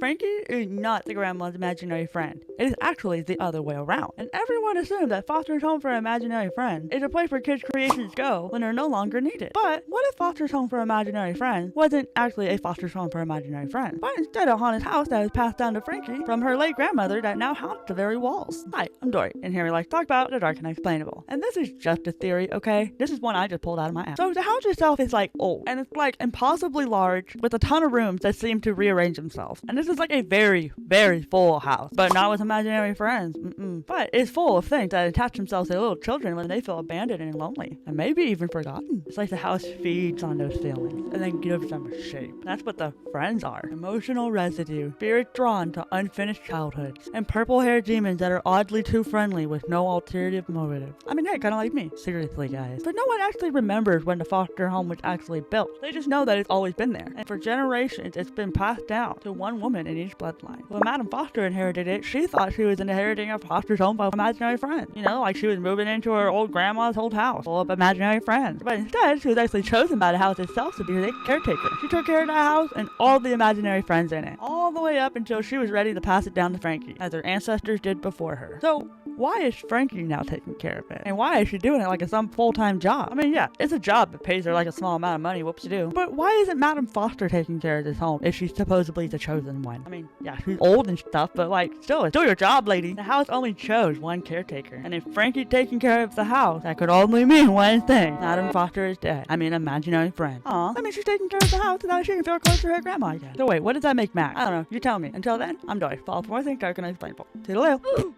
Frankie is not the grandma's imaginary friend. It is actually the other way around. And everyone assumes that Foster's Home for Imaginary Friends is a place where kids' creations go when they're no longer needed. But what if Foster's Home for Imaginary Friends wasn't actually a Foster's Home for Imaginary Friends, but instead a haunted house that was passed down to Frankie from her late grandmother that now haunts the very walls? Hi, I'm Dory, and here we like to talk about the dark and unexplainable. And this is just a theory, okay? This is one I just pulled out of my ass. So the house itself is like old, and it's like impossibly large with a ton of rooms that seem to rearrange themselves. And this is like a very, very full house, but not with imaginary friends. But it's full of things that attach themselves to little children when they feel abandoned and lonely, and maybe even forgotten. It's like the house feeds on those feelings and then gives them shape. That's what the friends are. Emotional residue, spirits drawn to unfinished childhoods, and purple-haired demons that are oddly too friendly with no alternative motive. I mean, hey, kind of like me. Seriously, guys. But no one actually remembers when the foster home was actually built. They just know that it's always been there. And for generations, it's been passed down to one woman in each bloodline. When Madame Foster inherited it, she thought she was inheriting a Foster's Home by imaginary friends. You know, like she was moving into her old grandma's old house full of imaginary friends. But instead, she was actually chosen by the house itself to be the caretaker. She took care of that house and all the imaginary friends in it, all the way up until she was ready to pass it down to Frankie, as her ancestors did before her. So, why is Frankie now taking care of it? And why is she doing it like it's some full-time job? I mean, yeah, it's a job that pays her like a small amount of money, whoop-de-doo. But why isn't Madame Foster taking care of this home if she's supposedly the chosen one? I mean, yeah, she's old and stuff, but like, still, it's still your job, lady. The house only chose one caretaker. And if Frankie's taking care of the house, that could only mean one thing. Madame Foster is dead. I mean, imaginary friend. Aw, that means she's taking care of the house so that she can feel close to her grandma again. So wait, what does that make Max? I don't know. You tell me. Until then, I'm Dory. Follow for more things dark and unexplainable. Toodaloo.